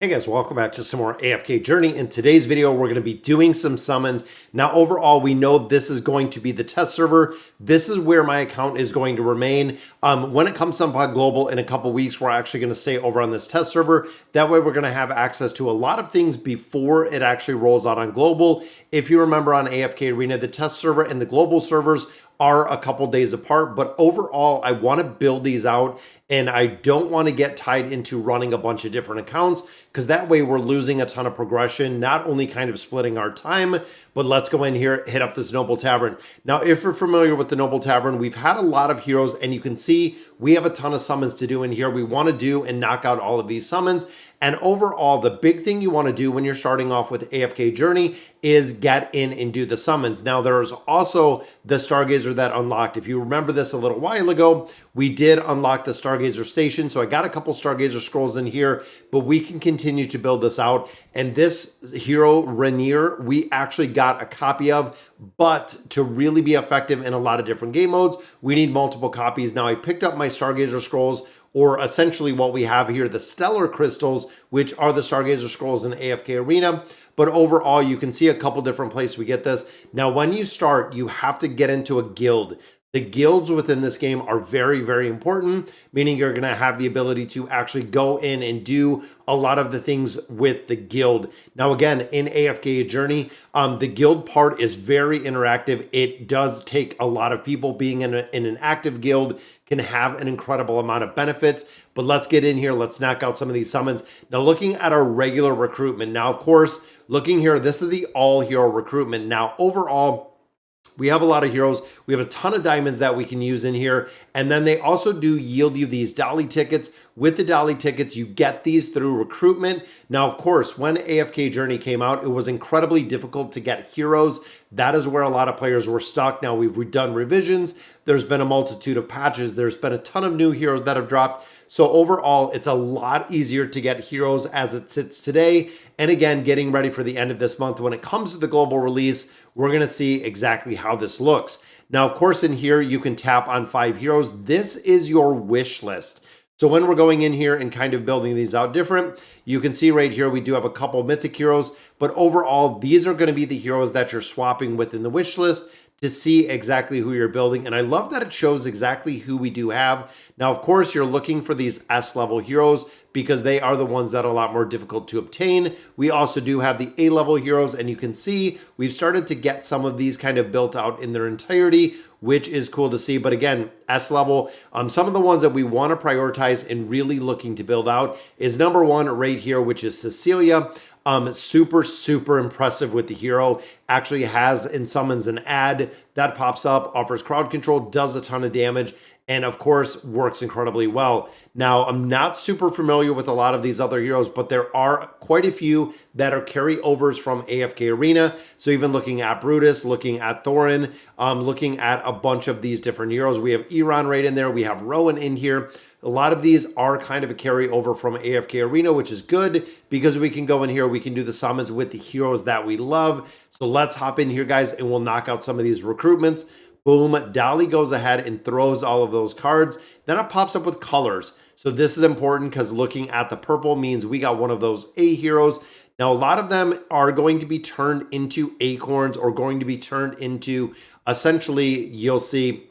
Hey guys, welcome back to some more AFK Journey. In today's video, we're going to be doing some summons. Now, overall, we know this is going to be the test server. This is where my account is going to remain. When it comes to Empire Global in a couple weeks, we're actually going to stay over on this test server. That way, we're going to have access to a lot of things before it actually rolls out on Global. If you remember on AFK Arena, the test server and the global servers are a couple days apart, but overall, I want to build these out and I don't want to get tied into running a bunch of different accounts because that way we're losing a ton of progression, not only kind of splitting our time, but let's go in here, hit up this Noble Tavern. Now, if you're familiar with the Noble Tavern, we've had a lot of heroes and you can see we have a ton of summons to do in here. We want to do and knock out all of these summons. And overall, the big thing you want to do when you're starting off with AFK Journey is get in and do the summons. Now, there's also the Stargazer that unlocked. If you remember this a little while ago, we did unlock the Stargazer station. So I got a couple Stargazer scrolls in here, but we can continue to build this out. And this hero, Rainier, we actually got a copy of, but to really be effective in a lot of different game modes, we need multiple copies. Now, I picked up my Stargazer scrolls, or essentially what we have here, the Stellar Crystals, which are the Stargazer scrolls in AFK Arena. But overall, you can see a couple different places we get this. Now, when you start, you have to get into a guild. The guilds within this game are very, very important, meaning you're going to have the ability to actually go in and do a lot of the things with the guild. Now, again, in AFK Journey, the guild part is very interactive. It does take a lot of people. Being in an active guild can have an incredible amount of benefits. But let's get in here. Let's knock out some of these summons. Now, looking at our regular recruitment. Now, of course, looking here, this is the all-hero recruitment. Now, overall, we have a lot of heroes. We have a ton of diamonds that we can use in here. And then they also do yield you these Dolly tickets. With the Dolly tickets, you get these through recruitment. Now, of course, when AFK Journey came out, it was incredibly difficult to get heroes. That is where a lot of players were stuck. Now, we've done revisions. There's been a multitude of patches. There's been a ton of new heroes that have dropped. So overall, it's a lot easier to get heroes as it sits today. And again, getting ready for the end of this month. When it comes to the global release, we're going to see exactly how this looks. Now, of course, in here, you can tap on 5 heroes. This is your wish list. So when we're going in here and kind of building these out different, you can see right here, we do have a couple mythic heroes, but overall, these are going to be the heroes that you're swapping within the wish list to see exactly who you're building. And I love that it shows exactly who we do have. Now, of course, you're looking for these S-level heroes because they are the ones that are a lot more difficult to obtain. We also do have the A-level heroes, and you can see we've started to get some of these kind of built out in their entirety, which is cool to see. But again, S-level, some of the ones that we want to prioritize and really looking to build out is number 1 right here, which is Cecilia. Super impressive with the hero. Actually has and summons an ad that pops up, offers crowd control, does a ton of damage, and of course works incredibly well. Now, I'm not super familiar with a lot of these other heroes, but there are quite a few that are carryovers from AFK Arena. So even looking at Brutus, looking at Thorin, looking at a bunch of these different heroes. We have Iran right in there. We have Rowan in here. A lot of these are kind of a carryover from AFK Arena, which is good because we can go in here, we can do the summons with the heroes that we love. So let's hop in here, guys, and we'll knock out some of these recruitments. Boom, Dolly goes ahead and throws all of those cards. Then it pops up with colors. So this is important because looking at the purple means we got one of those A heroes. Now, a lot of them are going to be turned into acorns or going to be turned into, essentially, you'll see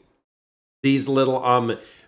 these little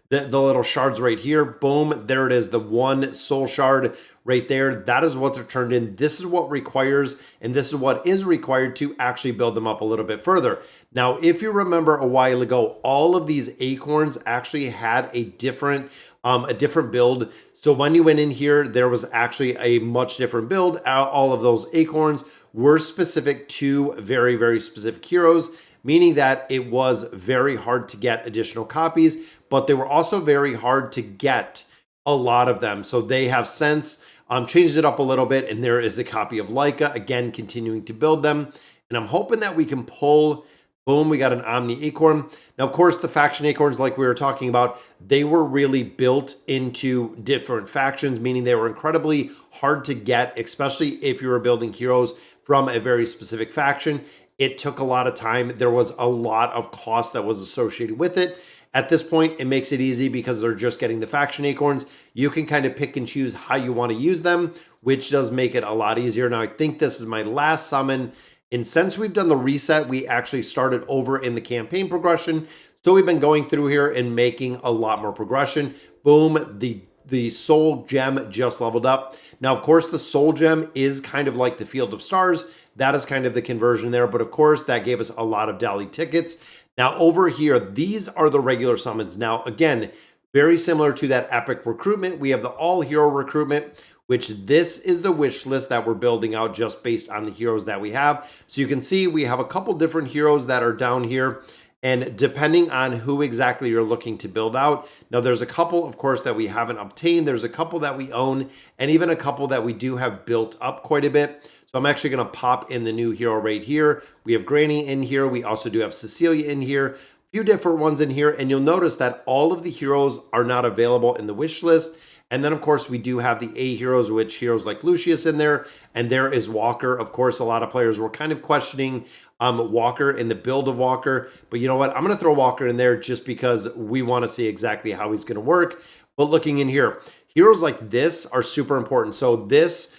the little shards right here. Boom, there it is, the 1 soul shard right there. That is what they're turned in. This is what requires, and this is what is required to actually build them up a little bit further. Now, if you remember a while ago, all of these acorns actually had a different build. So when you went in here, there was actually a much different build. All of those acorns were specific to very, very specific heroes, meaning that it was very hard to get additional copies, but they were also very hard to get a lot of them. So they have since changed it up a little bit, and there is a copy of Leica, again, continuing to build them. And I'm hoping that we can pull, boom, we got an Omni Acorn. Now, of course, the faction acorns, like we were talking about, they were really built into different factions, meaning they were incredibly hard to get, especially if you were building heroes from a very specific faction. It took a lot of time. There was a lot of cost that was associated with it. At this point, it makes it easy because they're just getting the faction acorns. You can kind of pick and choose how you want to use them, which does make it a lot easier. Now, I think this is my last summon. And since we've done the reset, we actually started over in the campaign progression. So we've been going through here and making a lot more progression. Boom, the soul gem just leveled up. Now, of course, the soul gem is kind of like the Field of Stars. That is kind of the conversion there. But of course, that gave us a lot of Dolly tickets. Now, over here, these are the regular summons. Now, again, very similar to that epic recruitment. We have the all hero recruitment, which this is the wish list that we're building out just based on the heroes that we have. So you can see we have a couple different heroes that are down here. And depending on who exactly you're looking to build out, now there's a couple, of course, that we haven't obtained. There's a couple that we own, and even a couple that we do have built up quite a bit. So I'm actually going to pop in the new hero right here. We have Granny in here. We also do have Cecilia in here. A few different ones in here. And you'll notice that all of the heroes are not available in the wish list. And then, of course, we do have the A heroes, which heroes like Lucius in there. And there is Walker. Of course, a lot of players were kind of questioning Walker in the build of Walker. But you know what? I'm going to throw Walker in there just because we want to see exactly how he's going to work. But looking in here, heroes like this are super important. So this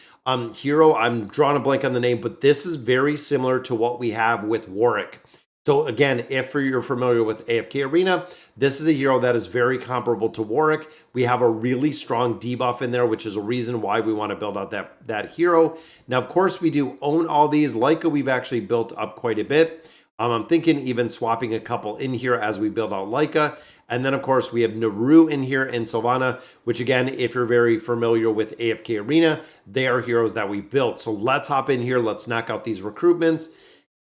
hero, I'm drawing a blank on the name, but this is very similar to what we have with Warwick. So again, if you're familiar with AFK Arena, this is a hero that is very comparable to Warwick. We have a really strong debuff in there, which is a reason why we want to build out that hero. Now, of course, we do own all these. Leica, we've actually built up quite a bit. I'm thinking even swapping a couple in here as we build out Leica. And then, of course, we have Naru in here and Sylvana, which, again, if you're very familiar with AFK Arena, they are heroes that we built. So let's hop in here. Let's knock out these recruitments.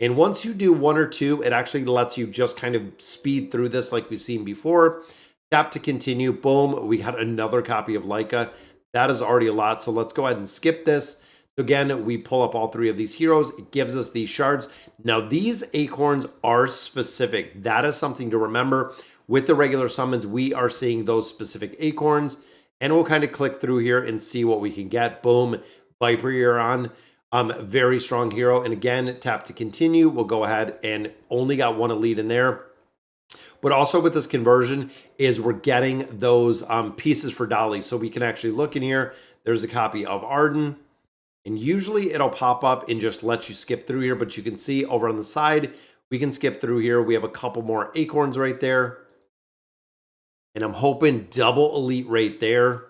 And once you do one or two, it actually lets you just kind of speed through this like we've seen before. Tap to continue. Boom. We got another copy of Leica. That is already a lot. So let's go ahead and skip this. So again, we pull up all three of these heroes. It gives us these shards. Now, these acorns are specific. That is something to remember. With the regular summons, we are seeing those specific acorns. And we'll kind of click through here and see what we can get. Boom. Viper, you're on. Very strong hero. And again, tap to continue. We'll go ahead and only got one elite in there. But also with this conversion is we're getting those pieces for Dolly. So we can actually look in here. There's a copy of Arden. And usually it'll pop up and just let you skip through here. But you can see over on the side, we can skip through here. We have a couple more acorns right there. And I'm hoping double elite right there.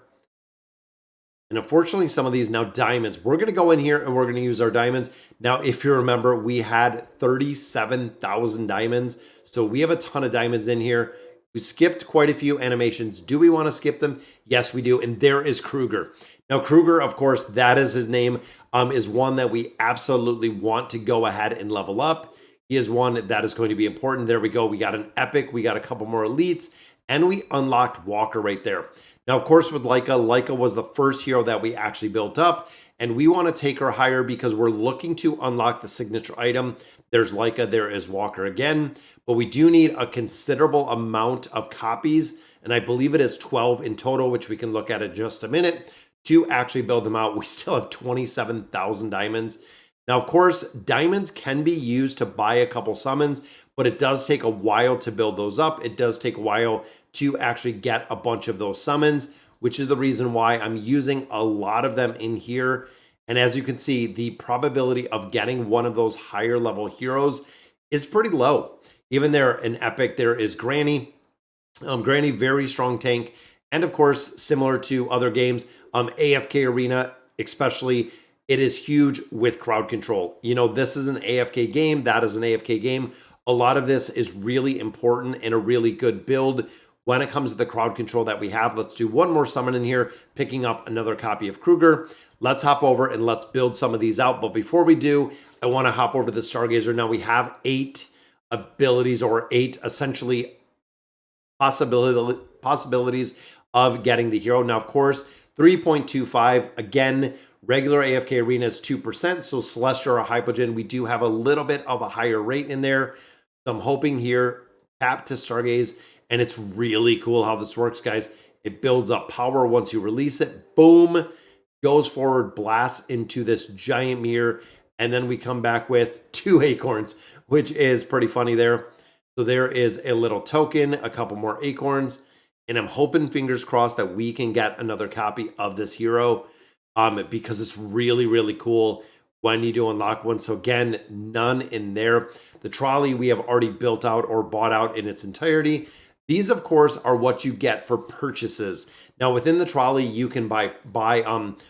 And unfortunately, some of these now diamonds. We're going to go in here and we're going to use our diamonds. Now, if you remember, we had 37,000 diamonds. So we have a ton of diamonds in here. We skipped quite a few animations. Do we want to skip them? Yes, we do. And there is Kruger. Now, Kruger, of course, that is his name, is one that we absolutely want to go ahead and level up. He is one that is going to be important. There we go. We got an epic. We got a couple more elites. And we unlocked Walker right there. Now, of course, with Leica was the first hero that we actually built up, and we want to take her higher because we're looking to unlock the signature item. There's Leica, there is Walker again, but we do need a considerable amount of copies, and I believe it is 12 in total, which we can look at in just a minute, to actually build them out. We still have 27,000 diamonds. Now, of course, diamonds can be used to buy a couple summons, but it does take a while to build those up. It does take a while to actually get a bunch of those summons, which is the reason why I'm using a lot of them in here. And as you can see, the probability of getting one of those higher level heroes is pretty low. Even there, an epic, there is Granny. Granny, very strong tank. And of course, similar to other games, AFK Arena, especially, it is huge with crowd control. You know, this is an AFK game. That is an AFK game. A lot of this is really important and a really good build when it comes to the crowd control that we have. Let's do one more summon in here, picking up another copy of Kruger. Let's hop over and let's build some of these out. But before we do, I want to hop over to the Stargazer. Now we have 8 abilities, or 8 essentially possibilities of getting the hero. Now, of course, 3.25, again, regular AFK Arena is 2%. So Celestial or Hypogen, we do have a little bit of a higher rate in there. So I'm hoping here, tap to Stargaze. And it's really cool how this works, guys. It builds up power once you release it. Boom, goes forward, blasts into this giant mirror. And then we come back with 2 acorns, which is pretty funny there. So there is a little token, a couple more acorns, and I'm hoping, fingers crossed, that we can get another copy of this hero because it's really, really cool when you do unlock one. So again, none in there. The trolley we have already built out or bought out in its entirety. These, of course, are what you get for purchases. Now, within the trolley, you can buy,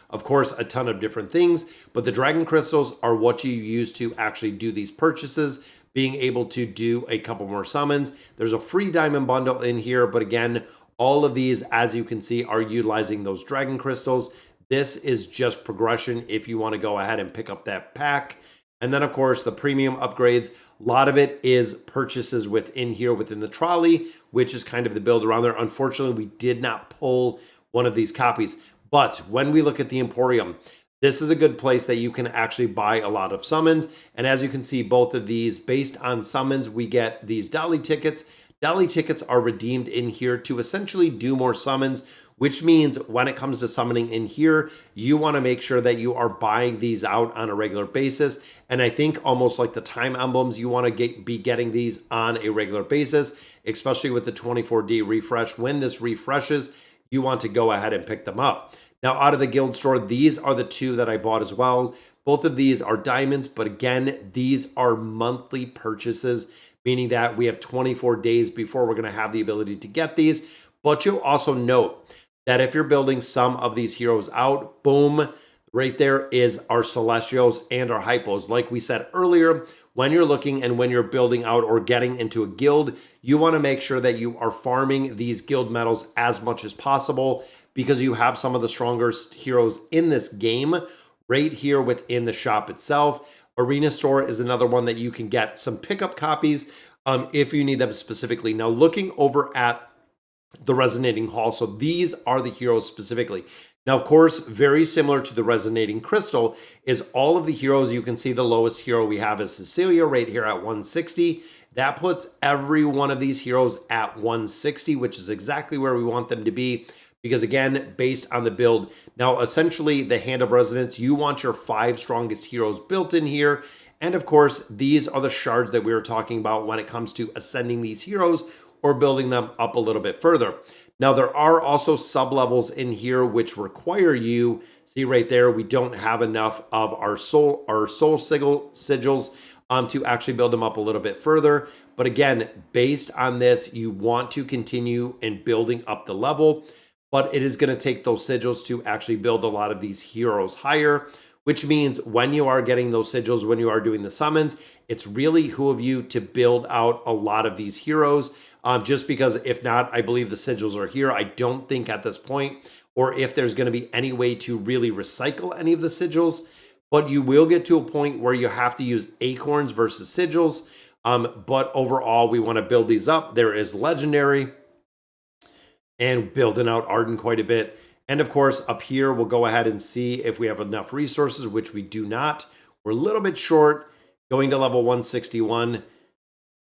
of course, a ton of different things, but the dragon crystals are what you use to actually do these purchases, being able to do a couple more summons. There's a free diamond bundle in here, but again, all of these, as you can see, are utilizing those dragon crystals. This is just progression if you want to go ahead and pick up that pack. And then, of course, the premium upgrades, a lot of it is purchases within here, within the trolley, which is kind of the build around there. Unfortunately, we did not pull one of these copies. But when we look at the Emporium, this is a good place that you can actually buy a lot of summons. And as you can see, both of these, based on summons, we get these Dolly tickets. Dolly tickets are redeemed in here to essentially do more summons, which means when it comes to summoning in here, you want to make sure that you are buying these out on a regular basis. And I think almost like the time emblems, you want to be getting these on a regular basis, especially with the 24D refresh. When this refreshes, you want to go ahead and pick them up. Now, out of the guild store, these are the two that I bought as well. Both of these are diamonds, but again, these are monthly purchases, meaning that we have 24 days before we're going to have the ability to get these. But you'll also note that if you're building some of these heroes out, boom, right there is our Celestials and our Hypos. Like we said earlier, when you're looking and when you're building out or getting into a guild, you want to make sure that you are farming these guild medals as much as possible because you have some of the strongest heroes in this game right here within the shop itself. Arena Store is another one that you can get some pickup copies if you need them specifically. Now, looking over at the Resonating Hall, so these are the heroes specifically. Now, of course, very similar to the Resonating Crystal is all of the heroes. You can see the lowest hero we have is Cecilia right here at 160. That puts every one of these heroes at 160, which is exactly where we want them to be. Because again, based on the build. Now, essentially, the Hand of Resonance, you want your 5 strongest heroes built in here. And of course, these are the shards that we were talking about when it comes to ascending these heroes or building them up a little bit further. Now, there are also sub-levels in here which require you, see right there, we don't have enough of our soul sigils to actually build them up a little bit further. But again, based on this, you want to continue in building up the level. But it is going to take those sigils to actually build a lot of these heroes higher, which means when you are getting those sigils, when you are doing the summons, it's really who of you to build out a lot of these heroes. Just because if not, I believe the sigils are here. I don't think at this point, or if there's going to be any way to really recycle any of the sigils, but you will get to a point where you have to use acorns versus sigils. But overall, we want to build these up. There is legendary, and building out Arden quite a bit. And of course, up here, we'll go ahead and see if we have enough resources, which we do not. We're a little bit short going to level 161.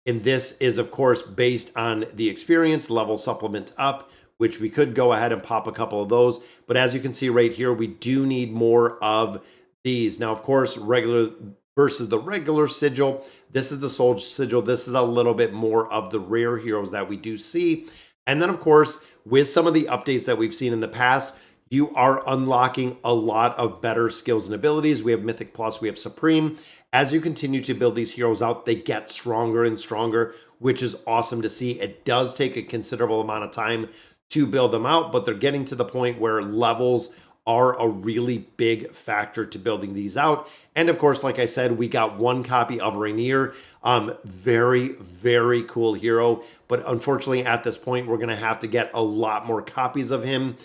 And this is, of course, based on the experience level supplement up, which we could go ahead and pop a couple of those. But as you can see right here, we do need more of these. Now, of course, regular versus the regular sigil. This is the soul sigil. This is a little bit more of the rare heroes that we do see. And then, of course, with some of the updates that we've seen in the past, you are unlocking a lot of better skills and abilities. We have Mythic Plus, we have Supreme. As you continue to build these heroes out, they get stronger and stronger, which is awesome to see. It does take a considerable amount of time to build them out, but they're getting to the point where levels are a really big factor to building these out. And of course, like I said, we got one copy of Rainier. Very, very cool hero. But unfortunately, at this point, we're going to have to get a lot more copies of him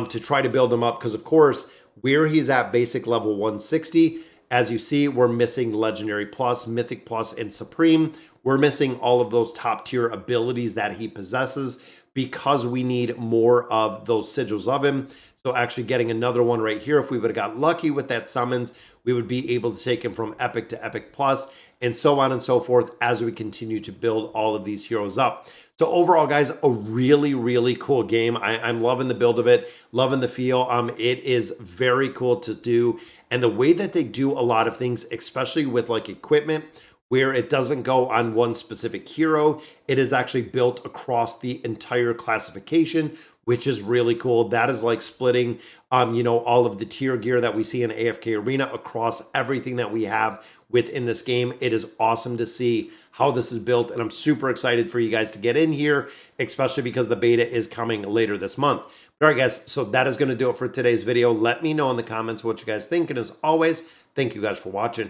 to try to build him up. Because of course, where he's at basic level 160, as you see, we're missing Legendary Plus, Mythic Plus, and Supreme. We're missing all of those top tier abilities that he possesses because we need more of those sigils of him. So actually getting another one right here, if we would have got lucky with that summons, we would be able to take him from Epic to Epic Plus, and so on and so forth as we continue to build all of these heroes up. So overall, guys, a really, really cool game. I'm loving the build of it, loving the feel. It is very cool to do. And the way that they do a lot of things, especially with like equipment where it doesn't go on one specific hero. It is actually built across the entire classification, which is really cool. That is like splitting, all of the tier gear that we see in AFK Arena across everything that we have within this game. It is awesome to see how this is built, and I'm super excited for you guys to get in here, especially because the beta is coming later this month. All right, guys, so that is going to do it for today's video. Let me know in the comments what you guys think, and as always, thank you guys for watching.